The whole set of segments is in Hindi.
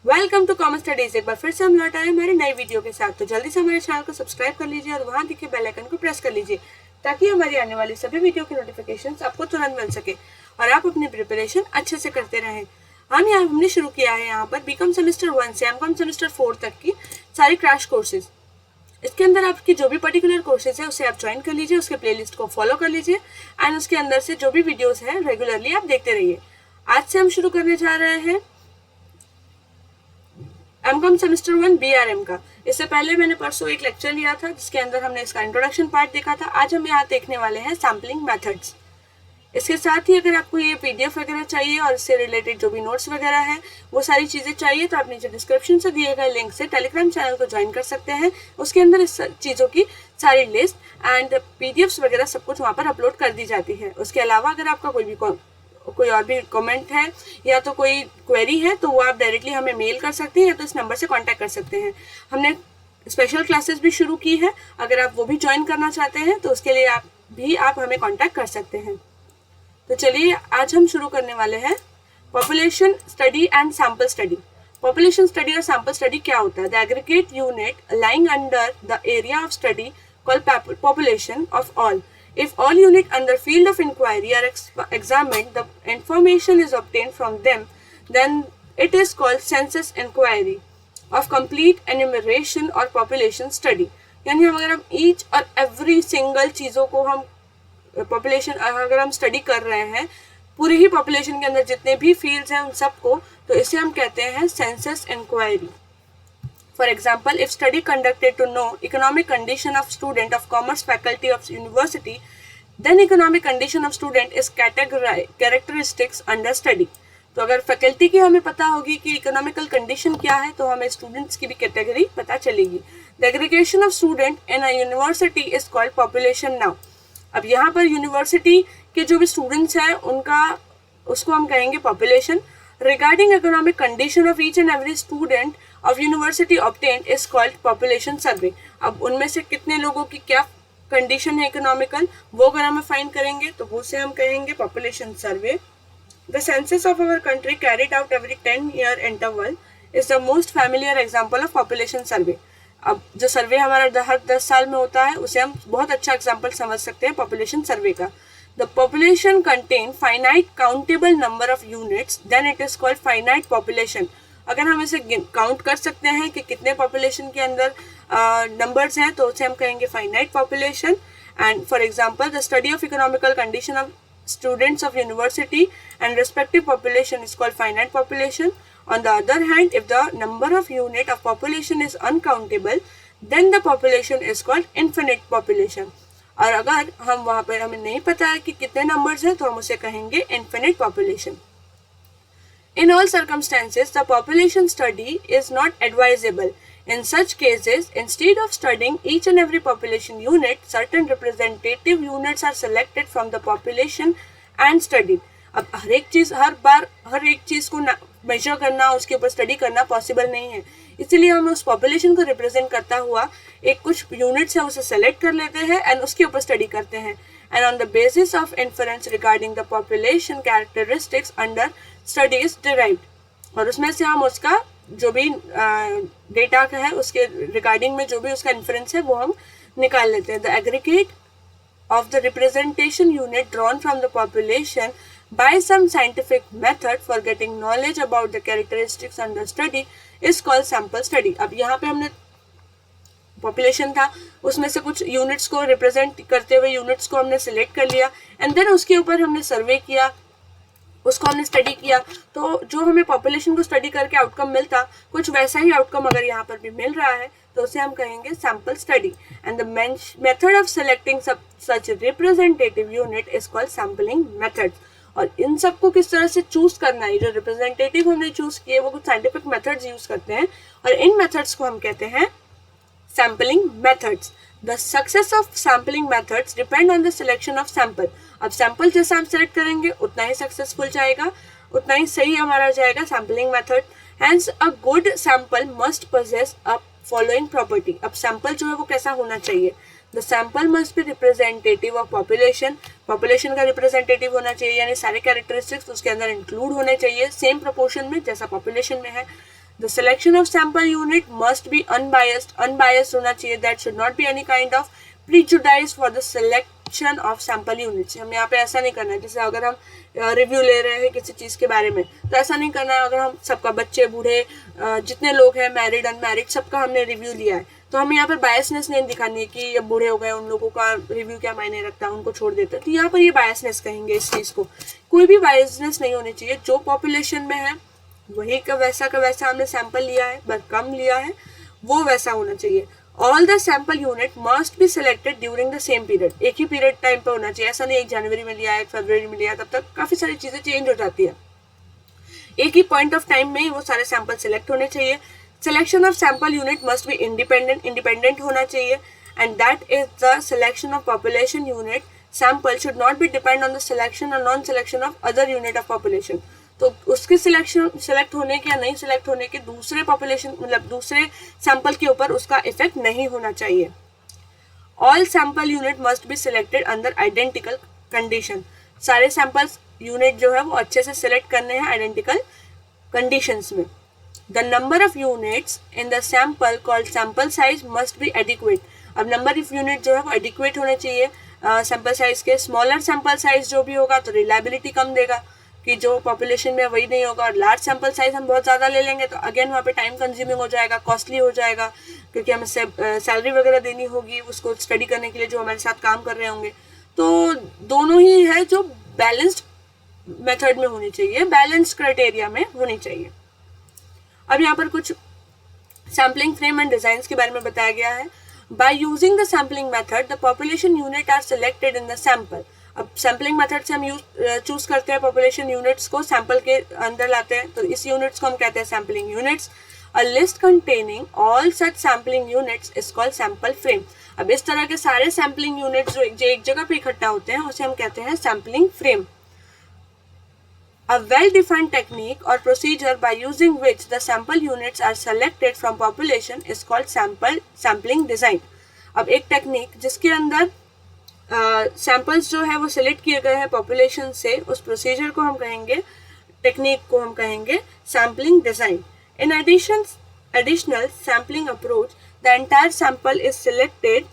Welcome two common studies. एक बार फिर से हम लौट आए हमारे नई वीडियो के साथ। तो जल्दी से हमारे चैनल को सब्सक्राइब कर लीजिए और वहां दिखे बेल आइकन को प्रेस कर लीजिए ताकि हमारी आने वाली सभी वीडियो की नोटिफिकेशंस आपको तुरंत मिल सके और आप अपनी प्रिपरेशन अच्छे से करते रहें। हमने शुरू किया है यहाँ पर बीकॉम सेमेस्टर 1 से एमकॉम सेमेस्टर 4 तक की सारी क्रैश कोर्सेज। इसके अंदर आपकी जो भी पर्टिकुलर कोर्सेज है उसे आप ज्वाइन कर लीजिए, उसके प्लेलिस्ट को फॉलो कर लीजिए एंड उसके अंदर से जो भी वीडियोस हैं रेगुलरली आप देखते रहिए। आज से हम शुरू करने जा रहे हैं एमकॉम सेमेस्टर 1 बीआरएम का। इससे पहले मैंने परसों एक लेक्चर लिया था जिसके अंदर हमने इसका इंट्रोडक्शन पार्ट देखा था। आज हम यहाँ देखने वाले हैं सैम्पलिंग मेथड्स। इसके साथ ही अगर आपको ये पीडीएफ वगैरह चाहिए और इससे रिलेटेड जो भी नोट्स वगैरह है वो सारी चीज़ें चाहिए तो आप नीचे डिस्क्रिप्शन से दिए गए लिंक से टेलीग्राम चैनल को ज्वाइन कर सकते हैं। उसके अंदर इस चीज़ों की सारी लिस्ट एंड पीडीएफ्स वगैरह सब कुछ वहाँ पर अपलोड कर दी जाती है। उसके अलावा अगर आपका कोई और भी कमेंट है या तो कोई क्वेरी है तो वो आप डायरेक्टली हमें मेल कर सकते हैं या तो इस नंबर से कांटेक्ट कर सकते हैं। हमने स्पेशल क्लासेस भी शुरू की है, अगर आप वो भी ज्वाइन करना चाहते हैं तो उसके लिए आप हमें कांटेक्ट कर सकते हैं। तो चलिए आज हम शुरू करने वाले हैं population study and sample study. Population study और सैंपल स्टडी क्या होता है? The aggregate unit lying under the area of study called population of all. If all units under field of inquiry are examined, the information is obtained from them, then it is called census inquiry of complete enumeration or population study. यानी अगर हम each और every single चीज़ों को हम population अगर हम study कर रहे हैं पूरी ही population के अंदर जितने भी fields हैं उन सबको, तो इसे हम कहते हैं census inquiry. For example, if study conducted to know economic condition of student of commerce faculty of university, then economic condition of student is characteristics under study. तो अगर फैकल्टी की हमें पता होगी कि इकोनॉमिकल कंडीशन क्या है तो हमें स्टूडेंट्स की भी कैटेगरी पता चलेगी। The aggregation of student in a university is called population now. अब यहाँ पर यूनिवर्सिटी के जो भी स्टूडेंट्स हैं उसको हम कहेंगे population. Regarding economic condition of each and every student of university obtained is called population survey. अब उनमें से कितने लोगों की क्या कंडीशन है इकोनॉमिकल वो अगर हमें फाइंड करेंगे तो वो से हम कहेंगे population survey. The census of our country carried out every 10-year interval is the most familiar example of population survey. अब जो सर्वे हमारा हर 10 साल में होता है उसे हम बहुत अच्छा एग्जाम्पल समझ सकते हैं पॉपुलेशन सर्वे का. The population contain finite countable number of units, then it is called finite population. अगर हम इसे काउंट कर सकते हैं कि कितने पॉपुलेशन के अंदर नंबर्स हैं तो उसे हम कहेंगे finite population. And for example, the study of economical condition of students of university and respective population is called finite population. On the other hand, if the number of unit of population is uncountable, then the population is called infinite population. और अगर हम वहाँ पर हमें नहीं पता है कि कितने नंबर्स हैं तो हम उसे कहेंगे infinite population. In all circumstances, the population study is not advisable. In such cases, instead of studying each and every population unit, certain representative units are selected from the population and studied. अब हर एक चीज़ को मेजर करना उसके ऊपर स्टडी करना पॉसिबल नहीं है, इसीलिए हम उस पॉपुलेशन को रिप्रेजेंट करता हुआ एक कुछ यूनिट्स है उसे सेलेक्ट कर लेते हैं एंड उसके ऊपर स्टडी करते हैं. And on the basis of inference regarding the population characteristics under study is derived. और उसमें से हम उसका जो भी डेटा का है उसके रिगार्डिंग में जो भी उसका इन्फरेंस है वो हम निकाल लेते हैं. The aggregate of the representation unit drawn from the population by some scientific method for getting knowledge about the characteristics under study is called sample study. अब यहाँ पे हमने पॉपुलेशन था उसमें से कुछ यूनिट्स को रिप्रेजेंट करते हुए यूनिट्स को हमने सिलेक्ट कर लिया एंड देन उसके ऊपर हमने सर्वे किया, उसको हमने स्टडी किया. तो जो हमें पॉपुलेशन को स्टडी करके आउटकम मिलता कुछ वैसा ही आउटकम अगर यहाँ पर भी मिल रहा है तो उसे हम कहेंगे sample study. And the method of selecting such representative unit is called sampling method. और इन सबको किस तरह से चूज करना है, जो रिप्रेजेंटेटिव हमने चूज किए वो कुछ साइंटिफिक मेथड्स यूज करते हैं और इन मेथड्स को हम कहते हैं sampling methods. The success of sampling methods depend on the selection of sample. अब सैंपल जैसा हम सेलेक्ट करेंगे उतना ही सक्सेसफुल जाएगा, उतना ही सही हमारा जाएगा sampling method. Hence a good sample must possess a following property. अब सैंपल जो है वो कैसा होना चाहिए? The sample must be representative of population. Population का रिप्रेजेंटेटिव होना चाहिए यानी सारे कैरेक्टरिस्टिक्स उसके अंदर इंक्लूड होने चाहिए सेम प्रोपोर्शन में जैसा पॉपुलेशन में है. The selection of sample unit must be unbiased, unbiased होना चाहिए, that should not be any kind of prejudice for the selection of sample units. हम यहाँ पे ऐसा नहीं करना है, जैसे अगर हम रिव्यू ले रहे हैं किसी चीज़ के बारे में तो ऐसा नहीं करना है। अगर हम सबका, बच्चे बूढ़े जितने लोग हैं, मैरिड अनमैरिड, सबका हमने रिव्यू लिया है, तो हमें यहाँ पर बायसनेस नहीं दिखानी है कि अब बूढ़े हो गए, उन लोगों का रिव्यू क्या मायने रखता है, उनको छोड़ देता है, तो यहाँ पर ये बायसनेस कहेंगे इस चीज़ को। कोई भी बायसनेस नहीं होनी चाहिए, जो पॉपुलेशन में है वही का वैसा हमने सैंपल लिया है, बस कम लिया है, वो वैसा होना चाहिए। All the sample unit must be selected during the same period, एक ही पीरियड टाइम पे होना चाहिए। ऐसा नहीं 1 जनवरी में लिया है, 1 फरवरी में लिया है, तब तक काफ़ी सारी चीज़ें चेंज हो जाती है। एक ही पॉइंट ऑफ टाइम में ही वो सारे सैंपल सिलेक्ट होने चाहिए। Selection of sample unit must be independent होना चाहिए, and that is the selection of population unit sample should not be depend on the selection और non selection of other unit of population. तो उसके सिलेक्ट होने के या नहीं सिलेक्ट होने के दूसरे पॉपुलेशन, मतलब दूसरे सैंपल के ऊपर उसका इफेक्ट नहीं होना चाहिए। All sample unit must be selected under identical condition, सारे सैंपल्स यूनिट जो है वो अच्छे से सिलेक्ट करने हैं आइडेंटिकल कंडीशंस में। The number of units in the sample called sample size must be adequate, अब नंबर ऑफ यूनिट जो है वो एडिक्वेट होने चाहिए सैंपल साइज के। स्मॉलर सैंपल साइज जो भी होगा तो रिलायबिलिटी कम देगा कि जो पॉपुलेशन में वही नहीं होगा, और लार्ज सैंपल साइज हम बहुत ज़्यादा ले लेंगे तो अगेन वहाँ पे टाइम कंज्यूमिंग हो जाएगा, कॉस्टली हो जाएगा, क्योंकि हमें सैलरी वगैरह देनी होगी उसको स्टडी करने के लिए जो हमारे साथ काम कर रहे होंगे। तो दोनों ही है जो बैलेंस्ड मेथड में होनी चाहिए, बैलेंस्ड क्राइटेरिया में होनी चाहिए। अब यहाँ पर कुछ सैम्पलिंग फ्रेम एंड डिजाइंस के बारे में बताया गया है। By using the sampling method the population unit are selected in the sample. अब सैम्पलिंग मेथड से हम चूज करते हैं पॉपुलेशन यूनिट्स को, सैंपल के अंदर लाते हैं, तो इस यूनिट्स को हम कहते हैं sampling units. A list containing all such sampling units is called sample frame. अब इस तरह के सारे सैम्पलिंग यूनिट्स जो एक जगह पे इकट्ठा होते हैं उसे हम कहते हैं sampling frame. A well-defined technique or procedure by using which the sample units are selected from population is called sampling design। अब एक टेक्निक जिसके अंदर सैंपल्स जो है वो सिलेक्ट किए गए हैं पॉपुलेशन से, उस प्रोसीजर को हम कहेंगे, टेक्निक को हम कहेंगे sampling design. In additional sampling approach the entire sample is selected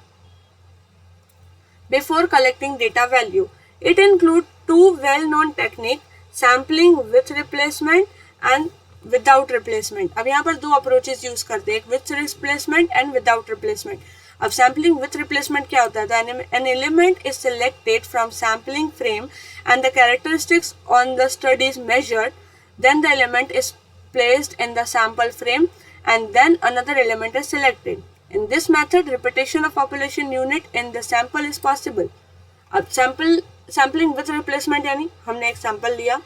before collecting data value. It include 2 well-known techniques, sampling with replacement and without replacement. अब यहाँ पर 2 अप्रोचेस यूज करते हैं, एक with replacement and without replacement. अब सैम्पलिंग विथ रिप्लेसमेंट क्या होता है? An element is selected from sampling frame and the characteristics on the study is measured, then the element is placed in the sample frame and then another element is selected. In this method repetition of population unit in the sample is possible. अब सैम्पलिंग विथ रिप्लेसमेंट यानी हमने एक सैंपल लिया,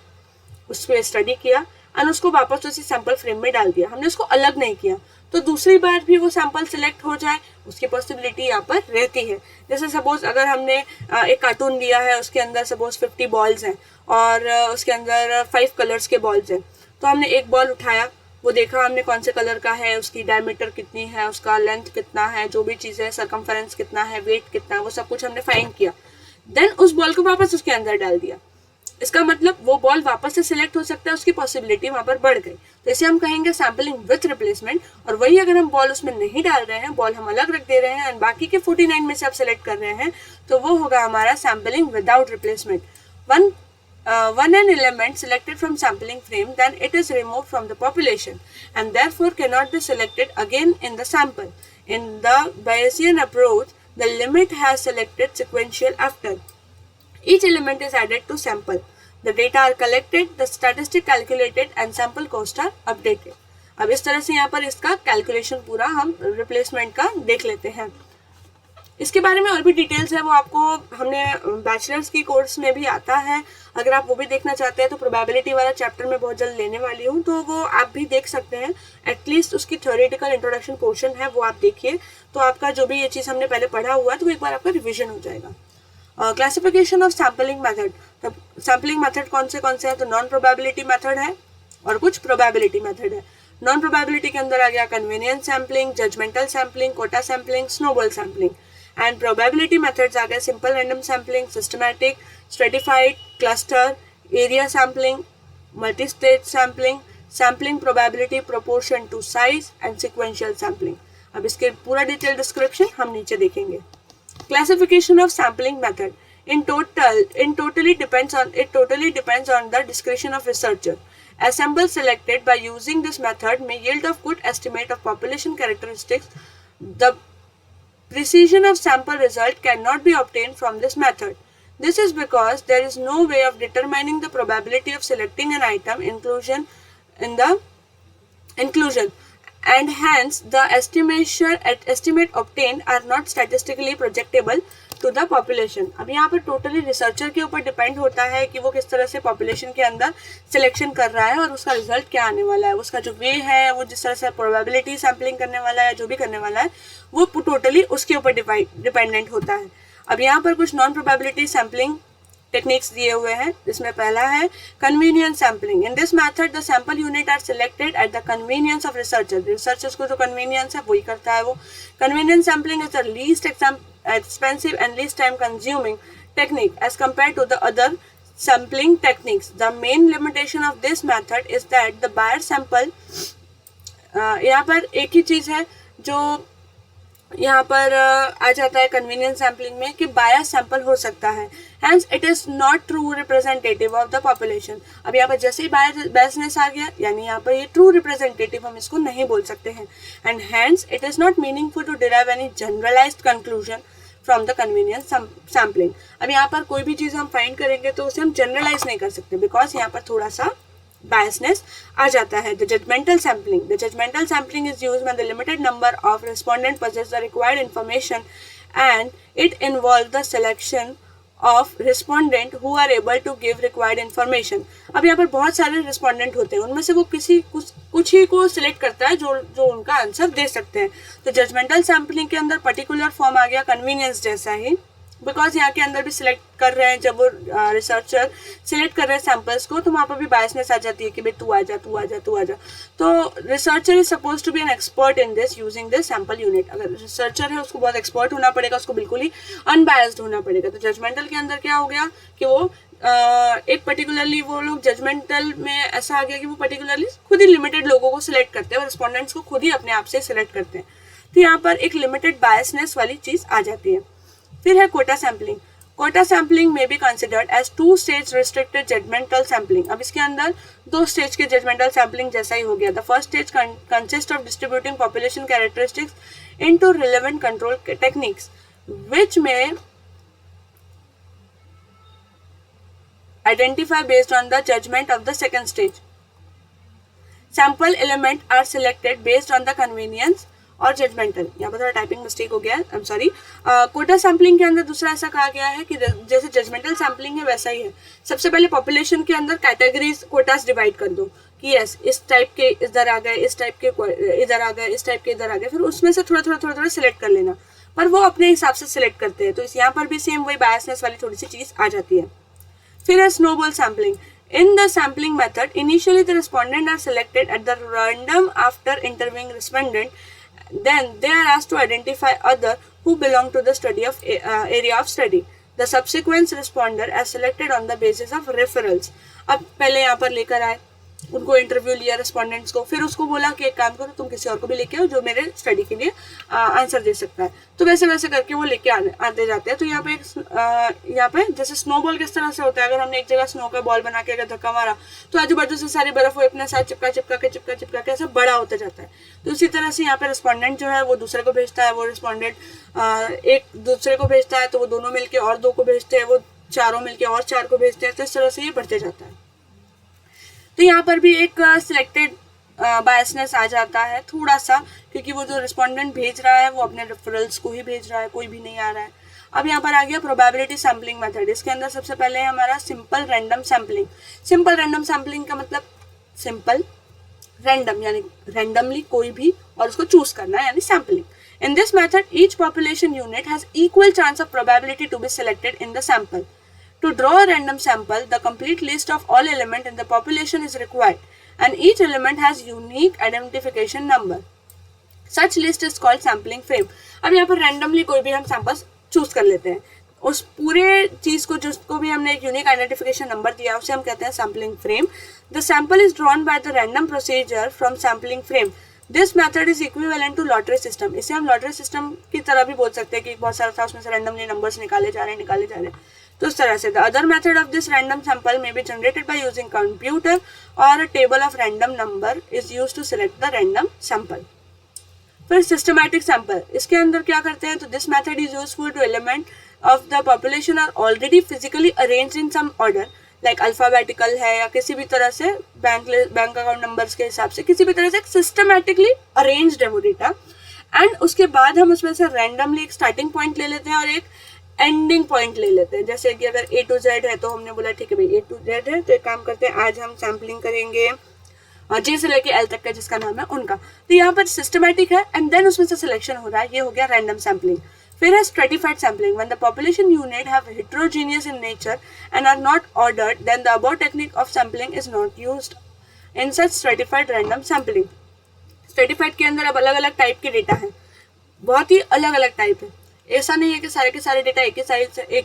उस पर स्टडी किया और उसको वापस उसी सैंपल फ्रेम में डाल दिया, हमने उसको अलग नहीं किया, तो दूसरी बार भी वो सैंपल सिलेक्ट हो जाए उसकी पॉसिबिलिटी यहाँ पर रहती है। जैसे सपोज अगर हमने एक कार्टून लिया है, उसके अंदर सपोज 50 बॉल्स हैं और उसके अंदर 5 कलर्स के बॉल्स हैं, तो हमने एक बॉल उठाया, वो देखा हमने कौन से कलर का है, उसकी डायमीटर कितनी है, उसका लेंथ कितना है, जो भी चीज़ है, सरकमफेरेंस कितना है, वेट कितना है, वो सब कुछ हमने फाइंड किया, देन उस बॉल को वापस उसके अंदर डाल दिया। इसका मतलब वो बॉल वापस से सिलेक्ट हो सकता है, उसकी पॉसिबिलिटी वहाँ पर बढ़ गई, तो इसे हम कहेंगे सैम्पलिंग विथ रिप्लेसमेंट। और वही अगर हम बॉल उसमें नहीं डाल रहे हैं, बॉल हम अलग रख दे रहे हैं एंड बाकी के 49 में से आप सिलेक्ट कर रहे हैं, तो वो होगा हमारा sampling without replacement. One an element selected from sampling frame, then it is removed from the population and therefore cannot be selected again in the sample. In the Bayesian approach, the limit has selected sequential after. Each element is added to sample. The data are collected, the statistic calculated and sample cost are updated. अब इस तरह से यहाँ पर इसका कैलकुलेशन पूरा हम रिप्लेसमेंट का देख लेते हैं। इसके बारे में और भी डिटेल्स है, वो आपको हमने बैचलर्स की कोर्स में भी आता है, अगर आप वो भी देखना चाहते हैं तो प्रोबेबिलिटी वाला चैप्टर में बहुत जल्द लेने वाली हूँ, तो वो आप भी देख सकते हैं। एटलीस्ट उसकी थ्योरेटिकल इंट्रोडक्शन पोर्शन है वो आप देखिए, तो आपका जो भी ये चीज़ हमने पहले पढ़ा हुआ है तो एक बार आपका रिविजन हो जाएगा। क्लासिफिकेशन ऑफ सैम्पलिंग मेथड, तो सैम्पलिंग मेथड कौन से हैं? तो नॉन प्रोबेबिलिटी मेथड है और कुछ प्रोबेबिलिटी मेथड है। नॉन प्रोबेबिलिटी के अंदर आ गया convenience sampling, judgmental sampling, quota sampling, snowball sampling. And probability methods आ गए simple random sampling, systematic, stratified, cluster, area sampling, multi stage sampling, sampling probability proportion to size and sequential sampling. अब इसके पूरा डिटेल डिस्क्रिप्शन हम नीचे देखेंगे। Classification of sampling method totally depends on the discretion of researcher. A sample selected by using this method may yield a good estimate of population characteristics. The precision of sample result cannot be obtained from this method. This is because there is no way of determining the probability of selecting an item inclusion, and hence the estimate obtained are not statistically projectable to the population. अब यहाँ पर टोटली रिसर्चर के ऊपर डिपेंड होता है कि वो किस तरह से पॉपुलेशन के अंदर सिलेक्शन कर रहा है और उसका रिजल्ट क्या आने वाला है, उसका जो वे है, वो जिस तरह से प्रोबेबिलिटी सैम्पलिंग करने वाला है, जो भी करने वाला है, वो टोटली उसके ऊपर डिपेंडेंट होता है। अब यहाँ पर कुछ नॉन प्रोबेबिलिटी सैम्पलिंग टेक्निक्स दिए हुए हैं, जिसमें पहला है convenience sampling. In this method the sample unit are selected at the convenience of researcher. Researchers को जो कन्वीनियंस है वही करता है वो। Convenience sampling is the least expensive and least time consuming technique as compared to the other sampling techniques. The main limitation of this method is that the buyer sample यहाँ पर एक ही चीज है जो यहाँ पर आ जाता है कन्वीनियंस सैम्पलिंग में कि बायस सैंपल हो सकता है, hence it is not true representative of the population. अब यहाँ पर जैसे ही बायसनेस आ गया, यानी यहाँ पर ये ट्रू रिप्रेजेंटेटिव हम इसको नहीं बोल सकते हैं, and hence it is not meaningful to derive any generalized conclusion from the convenience sampling. अब यहाँ पर कोई भी चीज़ हम फाइंड करेंगे तो उसे हम जनरलाइज नहीं कर सकते, बिकॉज यहाँ पर थोड़ा सा biasness आ जाता है। The judgmental sampling is used when the limited number of respondents possess the required information and it involves the selection of respondent who are able to give required information. अब यहाँ पर बहुत सारे respondent होते हैं, उनमें से वो कुछ ही को सिलेक्ट करता है जो उनका आंसर दे सकते हैं। तो जजमेंटल सैम्पलिंग के अंदर पर्टिकुलर फॉर्म आ गया कन्वीनियंस जैसा ही, बिकॉज यहाँ के अंदर भी सिलेक्ट कर रहे हैं, जब वो रिसर्चर सिलेक्ट कर रहे हैं सैंपल्स को, तो वहाँ पर भी बायसनेस आ जाती है कि भाई तू आ जा। तो researcher is suppose to be an expert in this using this sample unit. अगर रिसर्चर है उसको बहुत एक्सपर्ट होना पड़ेगा, उसको बिल्कुल ही अनबायस्ड होना पड़ेगा। तो जजमेंटल के अंदर क्या हो गया कि वो एक पर्टिकुलरली वो लोग जजमेंटल में ऐसा आ गया कि वो पर्टिकुलरली खुद ही लिमिटेड लोगों को सिलेक्ट करते हैं और रिस्पॉन्डेंट्स को खुद ही अपने आप से सिलेक्ट करते हैं। तो यहाँ पर एक लिमिटेड बायसनेस वाली चीज़ आ जाती है। फिर है कोटा सैम्पलिंग। कोटा सैम्पलिंग में भी considered as 2 stage restricted judgemental sampling. अब इसके अंदर 2 स्टेज के जजमेंटल सैम्पलिंग जैसा ही हो गया। The first stage consist of distributing population characteristics into relevant control techniques which में identify based on the judgment of the second stage. Sample element are selected based on the convenience और जजमेंटल। यहाँ पर थोड़ा टाइपिंग मिस्टेक हो गया है, I am sorry. Quota sampling के अंदर दूसरा ऐसा कहा गया है कि जैसे जजमेंटल सैम्पलिंग है वैसा ही है। सबसे पहले पॉपुलेशन के अंदर कैटेगरीज कोटास डिवाइड कर दो कि यस इस टाइप के इधर आ गए, इस टाइप के इधर आ गए, इस टाइप के इधर आ गए, फिर उसमें से थोड़ा सिलेक्ट कर लेना, पर वो अपने हिसाब से सिलेक्ट करते हैं। तो इस यहाँ पर भी सेम वही बायसनेस वाली थोड़ी सी चीज़ आ जाती है। फिर है snowball sampling. In the sampling method, initially the respondents are selected at the random after interviewing respondent. Then they are asked to identify other who belong to the study of area of study. The subsequent responder are selected on the basis of referrals. अब पहले यहाँ पर लेकर आए, उनको इंटरव्यू लिया रिस्पॉन्डेंट्स को, फिर उसको बोला कि एक काम करो तुम किसी और को भी लेके आओ जो मेरे स्टडी के लिए आंसर दे सकता है। तो वैसे करके वो लेके आते जाते हैं। तो यहाँ पे जैसे स्नोबॉल किस तरह से होता है, अगर हमने एक जगह स्नो का बॉल बना के अगर धक्का मारा तो आजू बाजू से सारी बर्फ वो अपने साथ चिपका के ऐसा बड़ा होता जाता है। तो इसी तरह से यहाँ पे रिस्पॉन्डेंट जो है वो दूसरे को भेजता है, वो रिस्पॉन्डेंट एक दूसरे को भेजता है, तो वो दोनों मिलके और 2 को भेजते हैं, वो चारों मिलके और 4 को भेजते हैं। तो इस तरह से ये बढ़ते जाता है। तो यहाँ पर भी एक सिलेक्टेड बायसनेस आ जाता है थोड़ा सा, क्योंकि वो जो रिस्पॉन्डेंट भेज रहा है वो अपने रेफरल्स को ही भेज रहा है, कोई भी नहीं आ रहा है। अब यहाँ पर आ गया प्रोबेबिलिटी सैम्पलिंग मेथड। इसके अंदर सबसे पहले है हमारा simple random sampling. Simple random sampling का मतलब सिंपल रैंडम यानी रैंडमली कोई भी और उसको चूज करना है, यानी sampling. In this method each population unit has equal chance of probability to be selected in the sample. To draw a random sample, the complete list of all elements in the population is required, and each element has unique identification number. Such list is called sampling frame. अब यहाँ पर randomly कोई भी हम samples choose कर लेते हैं, उस पूरे चीज़ को जिसको भी हमने एक यूनिक आइडेंटिफिकेशन नंबर दिया उसे हम कहते हैं sampling frame. The sample is drawn by the random procedure from sampling frame. This method is equivalent to lottery system. इसे हम लॉटरी सिस्टम की तरह भी बोल सकते हैं कि बहुत सारा था, उसमें से रैंडमली नंबर्स निकाले जा रहे हैं. तो इस तरह से the other method of this random sample may be generated by using computer और a table of random number is used to select the random sample. फिर सिस्टमैटिक सैंपल, इसके अंदर क्या करते हैं, तो this method is useful to element of the population are already physically arranged in some order, like alphabetical है या किसी भी तरह से बैंक अकाउंट नंबर्स के हिसाब से किसी भी तरह से सिस्टमैटिकली अरेंज्ड है वो डेटा. एंड उसके बाद हम उसमें से रैंडमली एक स्टार्टिंग पॉइंट ले लेते हैं और एक एंडिंग पॉइंट ले लेते हैं. जैसे कि अगर A to Z है तो हमने बोला ठीक है भाई A to Z है, तो एक काम करते हैं, आज हम सैम्पलिंग करेंगे J से लेके L तक का जिसका नाम है उनका. तो यहाँ पर सिस्टमैटिक है एंड देन उसमें से सिलेक्शन हो रहा है, ये हो गया रैंडम सैम्पलिंग. फिर है stratified sampling. When the population unit have heterogeneous in nature and are not ordered, then the above technique of sampling is not used in such stratified random sampling. Stratified के अंदर अब अलग अलग टाइप के डेटा है, बहुत ही अलग अलग टाइप है. ऐसा नहीं है कि सारे के सारे डेटा एक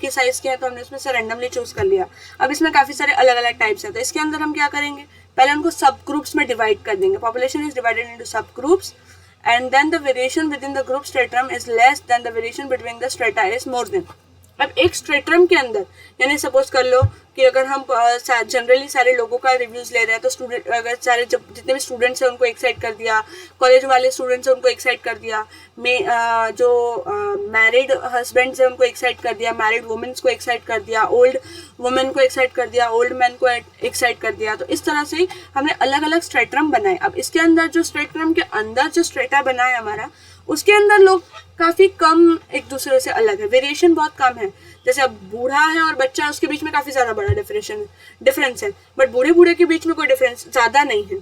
ही साइज के हैं तो हमने उसमें से रैंडमली चूज कर लिया. अब इसमें काफी सारे अलग अलग टाइप्स हैं, तो इसके अंदर हम क्या करेंगे, पहले उनको सब ग्रुप्स में डिवाइड कर देंगे. Population is divided into sub groups and then the variation with in the group stratum is less than the variation between the strata is more than. अब एक स्ट्रेटम के अंदर, यानी सपोज कर लो कि अगर हम जनरली सारे लोगों का रिव्यूज ले रहे हैं, तो स्टूडेंट अगर सारे जितने भी स्टूडेंट्स हैं उनको एक साइड कर दिया, कॉलेज वाले स्टूडेंट्स हैं उनको एक साइड कर दिया, जो मैरिड हस्बैंड्स हैं उनको एक साइड कर दिया, मैरिड वुमेन्स को एक साइड कर दिया, ओल्ड वुमेन को एक साइड कर दिया, ओल्ड मैन को एक साइड कर दिया. तो इस तरह से हमने अलग अलग स्ट्रेटम बनाए. अब इसके अंदर जो स्ट्रेटम के अंदर जो स्ट्रेटा बना है हमारा, उसके अंदर लोग काफी कम एक दूसरे से अलग है, वेरिएशन बहुत कम है. जैसे अब बूढ़ा है और बच्चा, उसके बीच में काफी ज्यादा बड़ा डिफरेंस है, बट बूढ़े के बीच में कोई डिफरेंस ज्यादा नहीं है.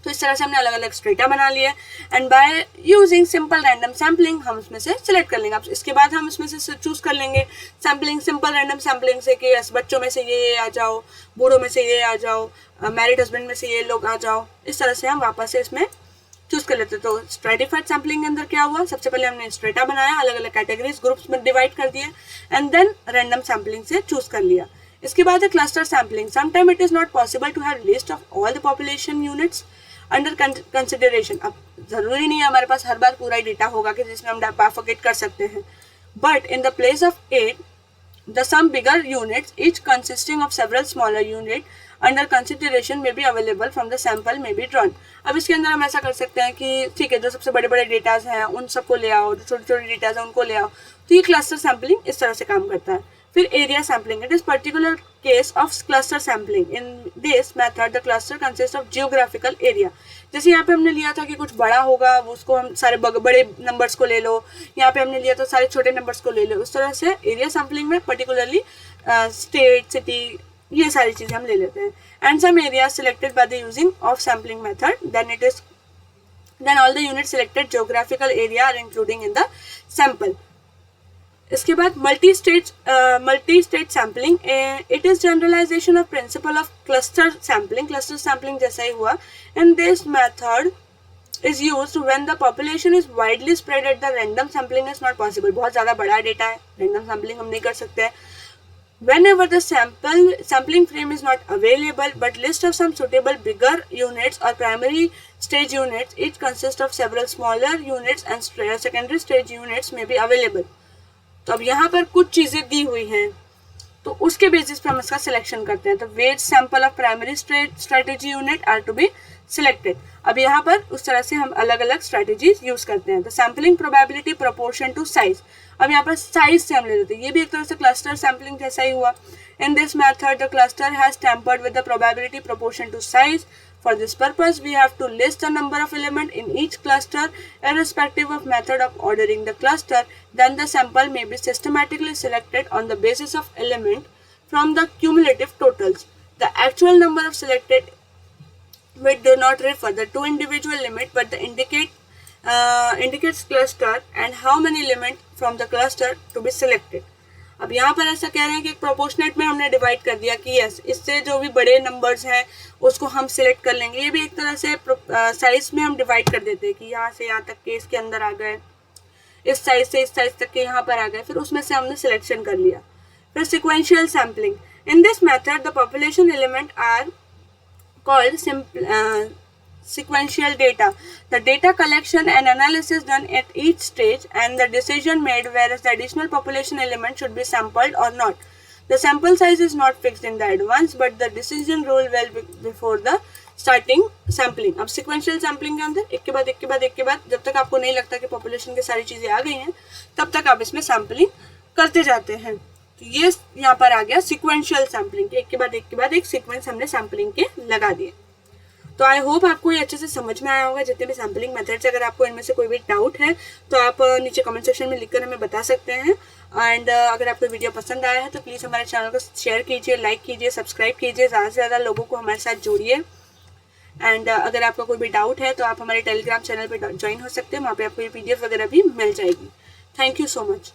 तो इस तरह से हमने अलग अलग स्ट्रेटा बना लिए and by using simple random sampling हम उसमें से सिलेक्ट कर लेंगे. अब इसके बाद हम उसमें से चूज कर लेंगे सैम्पलिंग, सिंपल रैंडम सैम्पलिंग से कि बच्चों में से ये आ जाओ, बूढ़ों में से ये आ जाओ, मैरिड हस्बैंड में से ये लोग आ जाओ. इस तरह से हम वापस से इसमें चूज कर लेते. तो स्ट्रेटिफाइड सैम्पलिंग के अंदर क्या हुआ, सबसे पहले हमने स्ट्रेटा बनाया, अलग अलग कैटेगरीज ग्रुप्स में डिवाइड कर दिए एंड देन रैंडम सैम्पलिंग से चूज कर लिया. इसके बाद है cluster sampling. Sometime it is not possible to have list of all the population units under consideration. अब जरूरी नहीं है हमारे पास हर बार पूरा ही डेटा होगा कि जिसमें हम बाइफरकेट कर सकते हैं, but in the place of 8 the some bigger units each consisting of several smaller unit under consideration may be available from the sample may be drawn. अब इसके अंदर हम ऐसा कर सकते हैं कि ठीक है, जो सबसे बड़े बड़े डेटाज हैं उन सबको ले आओ, जो छोटे छोटे डेटाज हैं उनको ले आओ. तो ये क्लस्टर सैम्पलिंग इस तरह से काम करता है. फिर area sampling. It is particular case of cluster sampling. In this method the cluster consist of geographical area. जैसे यहाँ पे हमने लिया था कि कुछ बड़ा होगा, उसको हम सारे बड़े नंबर्स को ले लो, यहाँ पे हमने लिया तो सारे छोटे नंबर्स को ले लो. उस तरह से एरिया सैम्पलिंग में पर्टिकुलरली स्टेट, सिटी, ये सारी चीजें हम ले लेते हैं. And some area selected by the using of sampling method, then all the unit selected geographical area are including in the sample. इसके बाद multi state sampling. It is generalization of principle of cluster sampling जैसा ही हुआ. And this method is used when the population is widely spread at the random sampling is not possible. बहुत ज़्यादा बड़ा डेटा है, random sampling हम नहीं कर सकते हैं. Whenever the sampling frame is not available, but list of some suitable bigger units or primary stage units, each consists of several smaller units and secondary stage units may be available. तो अब यहाँ पर कुछ चीज़ें दी हुई हैं, तो उसके बेसिस पर हम इसका सिलेक्शन करते हैं. तो weight sample of primary strategy unit are to be selected. अब यहाँ पर उस तरह से हम अलग अलग स्ट्रेटेजीज यूज करते हैं. तो sampling probability proportion to size. अब यहाँ पर साइज से हम ले लेते हैं, ये भी एक तरह से क्लस्टर सैम्पलिंग जैसा ही हुआ. In this method the cluster has tempered with the probability proportion to size. For this purpose, we have to list the number of elements in each cluster, irrespective of method of ordering the cluster. Then the sample may be systematically selected on the basis of element from the cumulative totals. The actual number of selected which do not refer the two individual limit, but the indicates cluster and how many elements from the cluster to be selected. अब यहाँ पर ऐसा कह रहे हैं कि एक प्रोपोर्शनेट में हमने डिवाइड कर दिया कि यस, इससे जो भी बड़े नंबर्स हैं उसको हम सिलेक्ट कर लेंगे. ये भी एक तरह से साइज में हम डिवाइड कर देते हैं कि यहाँ से यहाँ तक के इसके अंदर आ गए, इस साइज से इस साइज तक के यहाँ पर आ गए, फिर उसमें से हमने सिलेक्शन कर लिया. फिर sequential sampling. In this method the population element are called sequential data. The data collection and analysis done at each stage and the decision made whether the additional population element should be sampled or not. The sample size is not fixed in the advance, but the decision rule well before the starting sampling. अब sequential sampling के अंदर एक के बाद एक के बाद एक के बाद जब तक आपको नहीं लगता कि population की सारी चीज़ें आ गई हैं तब तक आप इसमें sampling करते जाते हैं. तो ये यहाँ पर आ गया sequential sampling के एक के बाद एक sequence हमने sampling के लगा दिए. तो आई होप आपको ये अच्छे से समझ में आया होगा जितने भी सैम्पलिंग मेथड्स. अगर आपको इनमें से कोई भी डाउट है तो आप नीचे कमेंट सेक्शन में लिखकर हमें बता सकते हैं. एंड अगर आपको वीडियो पसंद आया है तो प्लीज़ हमारे चैनल को शेयर कीजिए, लाइक कीजिए, सब्सक्राइब कीजिए, ज़्यादा से ज़्यादा लोगों को हमारे साथ जोड़िए. एंड अगर आपका कोई भी डाउट है तो आप हमारे टेलीग्राम चैनल पर ज्वाइन हो सकते हैं, वहाँ पर आपको ये PDF वगैरह भी मिल जाएगी. Thank you so much.